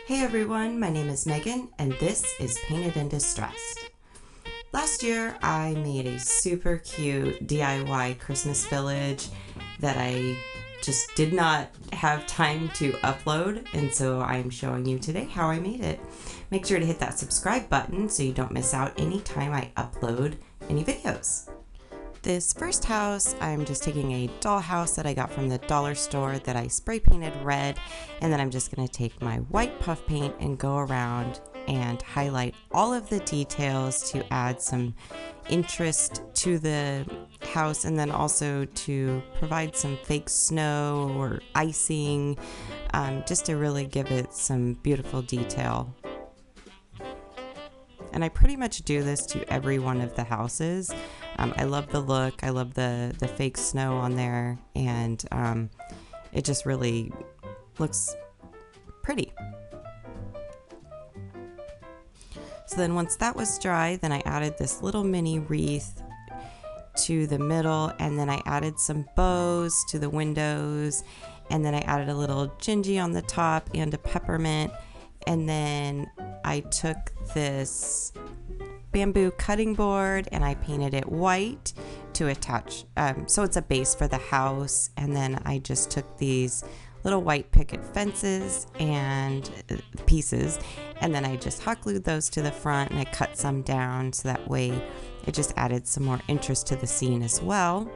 Hey everyone, my name is Megan and this is Painted and Distressed. Last year I made a super cute DIY Christmas village that I just did not have time to upload, and so I'm showing you today how I made it. Make sure to hit that subscribe button so you don't miss out anytime I upload any videos. This first house, I'm just taking a doll house that I got from the dollar store that I spray painted red, and then I'm just going to take my white puff paint and go around and highlight all of the details to add some interest to the house, and then also to provide some fake snow or icing, just to really give it some beautiful detail. And I pretty much do this to every one of the houses. I love the look. I love the fake snow on there, and it just really looks pretty. So then once that was dry, then I added this little mini wreath to the middle, and then I added some bows to the windows, and then I added a little gingy on the top and a peppermint, and then I took this bamboo cutting board and I painted it white to attach, so it's a base for the house. And then I just took these little white picket fences and pieces, and then I just hot glued those to the front, and I cut some down so that way it just added some more interest to the scene as well.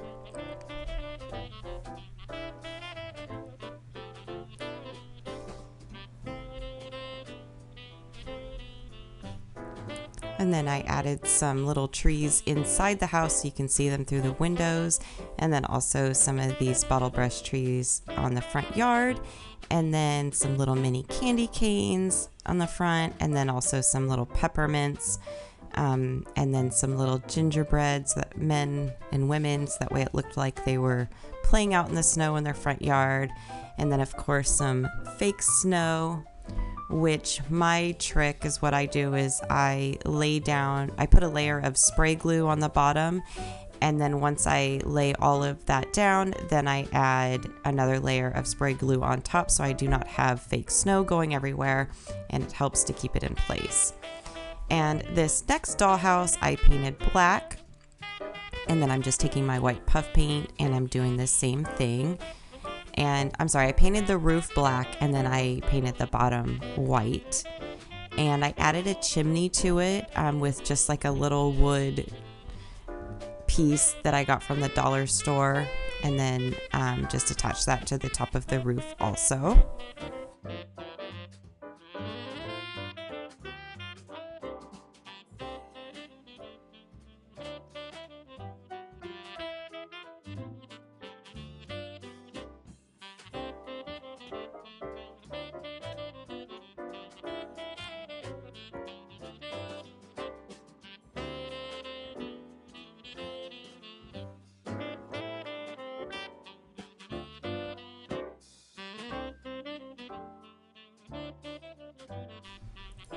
And then I added some little trees inside the house so you can see them through the windows, and then also some of these bottle brush trees on the front yard, and then some little mini candy canes on the front, and then also some little peppermints, and then some little gingerbreads, that men and women, so that way it looked like they were playing out in the snow in their front yard. And then of course some fake snow, which my trick is what I do is I put a layer of spray glue on the bottom, and then once I lay all of that down, then I add another layer of spray glue on top so I do not have fake snow going everywhere, and it helps to keep it in place. And this next dollhouse I painted black, and then I'm just taking my white puff paint and I'm doing the same thing. And I'm sorry, I painted the roof black and then I painted the bottom white. And I added a chimney to it with just like a little wood piece that I got from the dollar store, and then just attach that to the top of the roof also.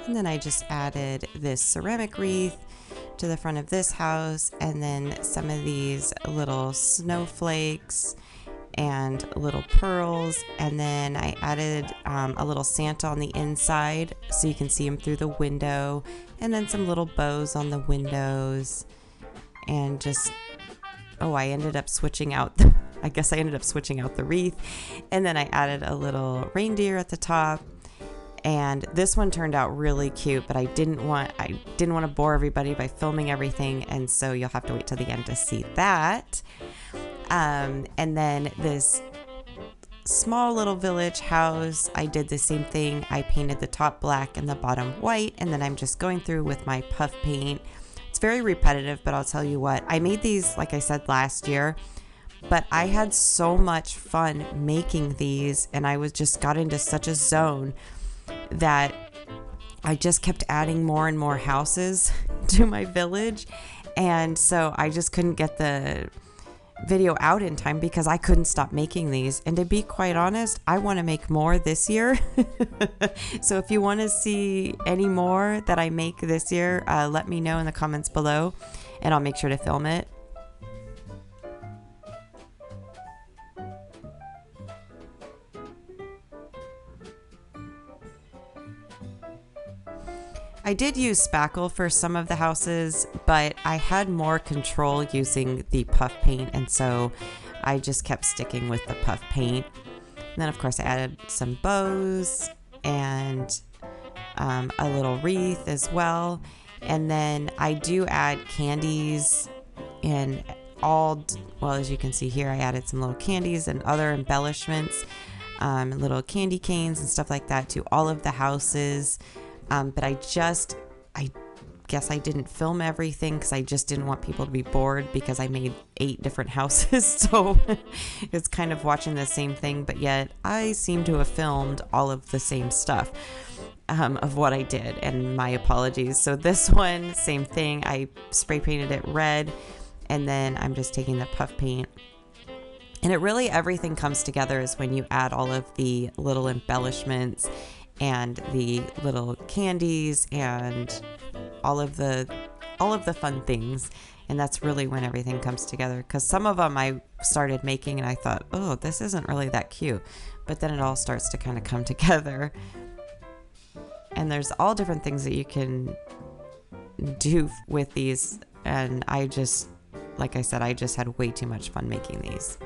And then I just added this ceramic wreath to the front of this house, and then some of these little snowflakes and little pearls, and then I added a little Santa on the inside so you can see him through the window, and then some little bows on the windows, and just I ended up switching out the wreath, and then I added a little reindeer at the top. And this one turned out really cute, but I didn't want to bore everybody by filming everything, and so you'll have to wait till the end to see that. And then this small little village house, I did the same thing. I painted the top black and the bottom white, and then I'm just going through with my puff paint. It's very repetitive, but I'll tell you what, I made these, like I said, last year, but I had so much fun making these, and I got into such a zone that I just kept adding more and more houses to my village, and so I just couldn't get the video out in time because I couldn't stop making these. And to be quite honest, I want to make more this year. So if you want to see any more that I make this year, let me know in the comments below, and I'll make sure to film it. I did use spackle for some of the houses, but I had more control using the puff paint, and so I just kept sticking with the puff paint. And then of course I added some bows and a little wreath as well. And then I do add candies and as you can see here, I added some little candies and other embellishments, little candy canes and stuff like that to all of the houses. But I guess I didn't film everything because I just didn't want people to be bored, because I made 8 different houses. So it's kind of watching the same thing, but yet I seem to have filmed all of the same stuff of what I did, and my apologies. So this one, same thing. I spray painted it red, and then I'm just taking the puff paint. And it really, everything comes together is when you add all of the little embellishments and the little candies and all of the fun things. And that's really when everything comes together, because some of them I started making and I thought, oh, this isn't really that cute, but then it all starts to kind of come together. And there's all different things that you can do with these, and I just, like I said, I just had way too much fun making these.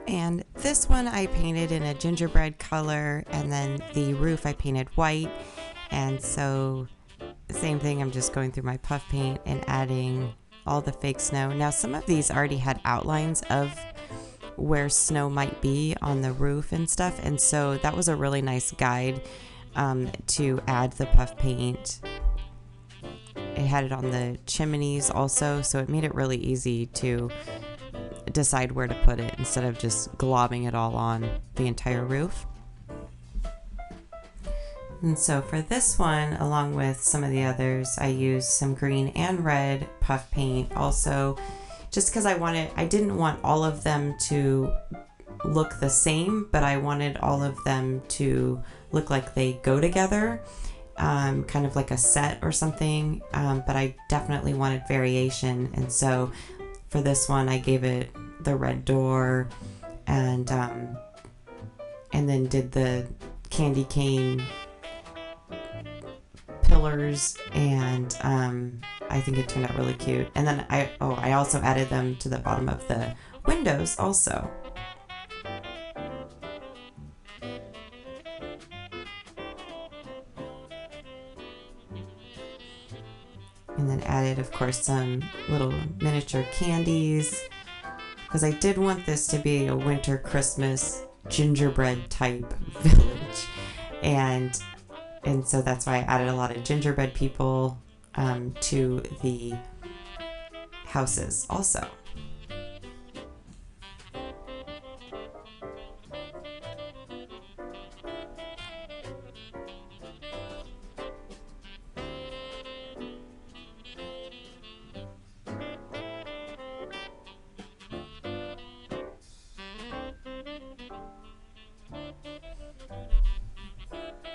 And this one I painted in a gingerbread color, and then the roof I painted white. And so same thing, I'm just going through my puff paint and adding all the fake snow. Now some of these already had outlines of where snow might be on the roof and stuff, and so that was a really nice guide to add the puff paint. It had it on the chimneys also, so it made it really easy to decide where to put it instead of just globbing it all on the entire roof. And so for this one, along with some of the others, I used some green and red puff paint also, just because I didn't want all of them to look the same, but I wanted all of them to look like they go together, kind of like a set or something, but I definitely wanted variation. And so for this one, I gave it the red door and then did the candy cane pillars, and I think it turned out really cute. And then I also added them to the bottom of the windows also. And then added, of course, some little miniature candies, because I did want this to be a winter Christmas gingerbread type village. And so that's why I added a lot of gingerbread people to the houses also.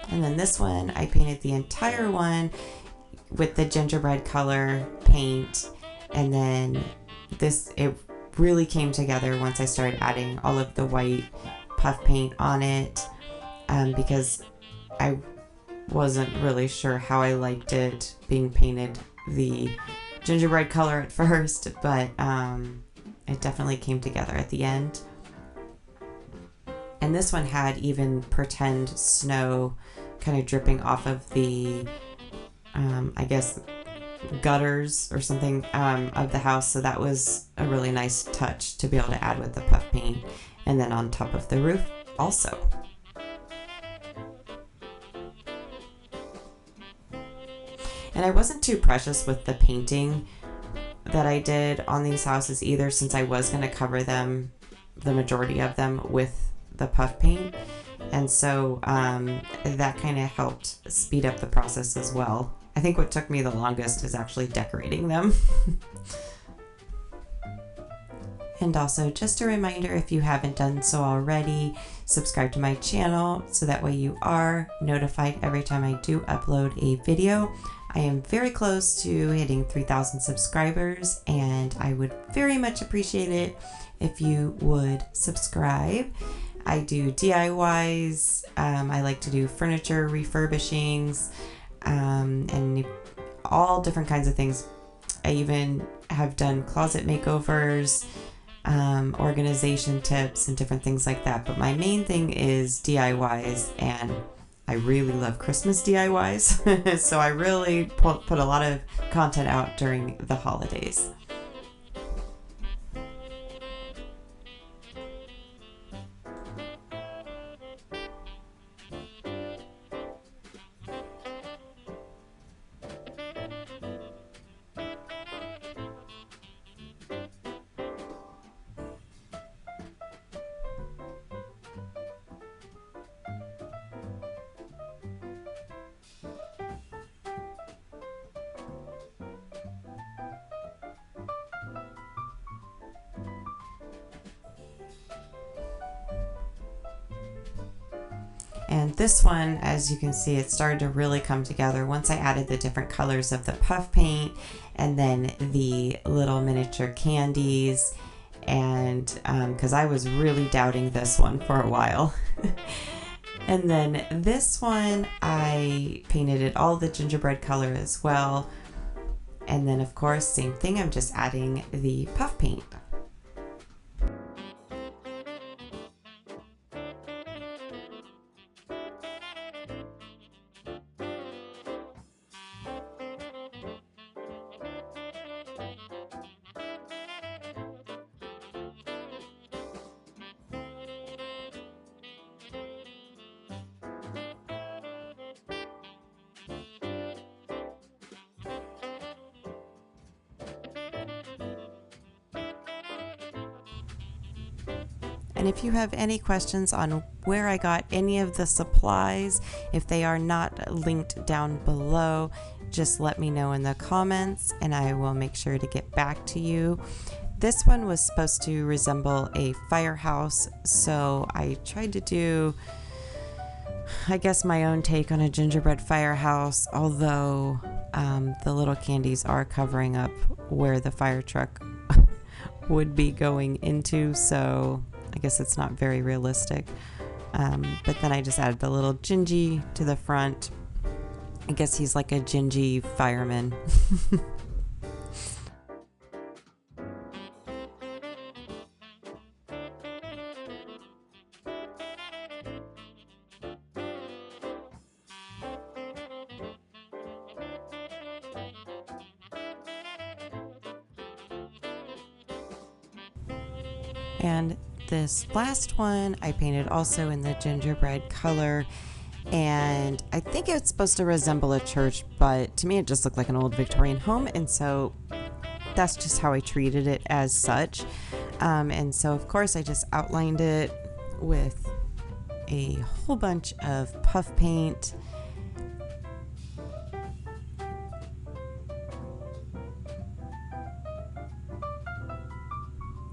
And then this one, I painted the entire one with the gingerbread color paint. And then it really came together once I started adding all of the white puff paint on it, because I wasn't really sure how I liked it being painted the gingerbread color at first, but it definitely came together at the end. And this one had even pretend snow kind of dripping off of the, I guess, gutters or something of the house. So that was a really nice touch to be able to add with the puff paint. And then on top of the roof also. And I wasn't too precious with the painting that I did on these houses either, since I was going to cover them, the majority of them, with the puff paint. And so that kind of helped speed up the process as well. I think what took me the longest is actually decorating them. And also, just a reminder, if you haven't done so already, subscribe to my channel so that way you are notified every time I do upload a video. I am very close to hitting 3,000 subscribers, and I would very much appreciate it if you would subscribe. I do DIYs. I like to do furniture refurbishings, and all different kinds of things. I even have done closet makeovers, organization tips, and different things like that. But my main thing is DIYs, and I really love Christmas DIYs. So I really put a lot of content out during the holidays. And this one, as you can see, it started to really come together once I added the different colors of the puff paint and then the little miniature candies. And because I was really doubting this one for a while. And then this one, I painted it all the gingerbread color as well. And then of course, same thing, I'm just adding the puff paint. And if you have any questions on where I got any of the supplies, if they are not linked down below, just let me know in the comments and I will make sure to get back to you. This one was supposed to resemble a firehouse, so I tried to do, I guess, my own take on a gingerbread firehouse, although the little candies are covering up where the fire truck would be going into, so I guess it's not very realistic. But then I just added the little Gingy to the front. I guess he's like a Gingy fireman. And this last one I painted also in the gingerbread color, and I think it's supposed to resemble a church, but to me it just looked like an old Victorian home, and so that's just how I treated it as such. And so of course I just outlined it with a whole bunch of puff paint.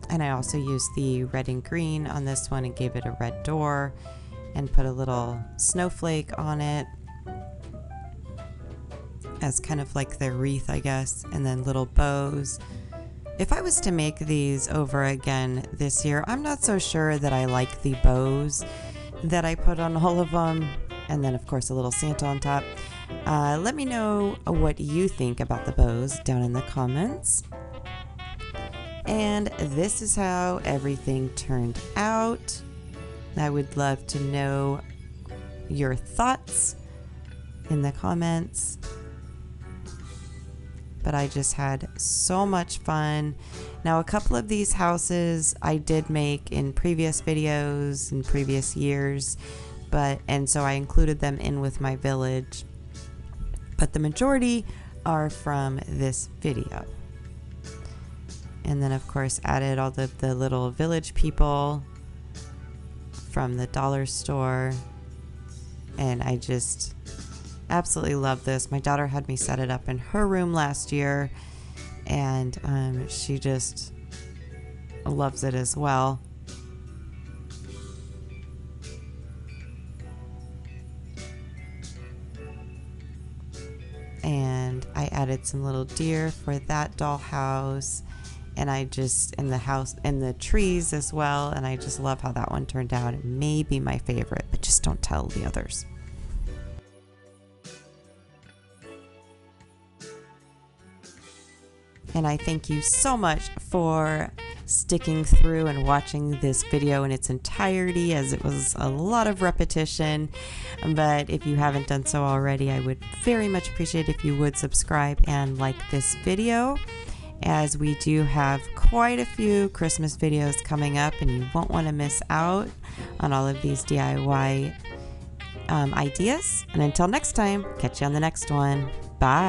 And I also used the red and green on this one and gave it a red door and put a little snowflake on it as kind of like their wreath, I guess, and then little bows. If I was to make these over again this year, I'm not so sure that I like the bows that I put on all of them. And then of course a little Santa on top. Let me know what you think about the bows down in the comments. And this is how everything turned out. I would love to know your thoughts in the comments. But I just had so much fun. Now, a couple of these houses I did make in previous videos in previous years, and so I included them in with my village. But the majority are from this video. And then of course added all the little village people from the dollar store. And I just absolutely love this. My daughter had me set it up in her room last year, and she just loves it as well. And I added some little deer for that dollhouse. and I just, in the house, in the trees as well, and I just love how that one turned out. It may be my favorite, but just don't tell the others. And I thank you so much for sticking through and watching this video in its entirety, as it was a lot of repetition. But if you haven't done so already, I would very much appreciate if you would subscribe and like this video, as we do have quite a few Christmas videos coming up, and you won't want to miss out on all of these DIY ideas. And until next time, catch you on the next one. Bye.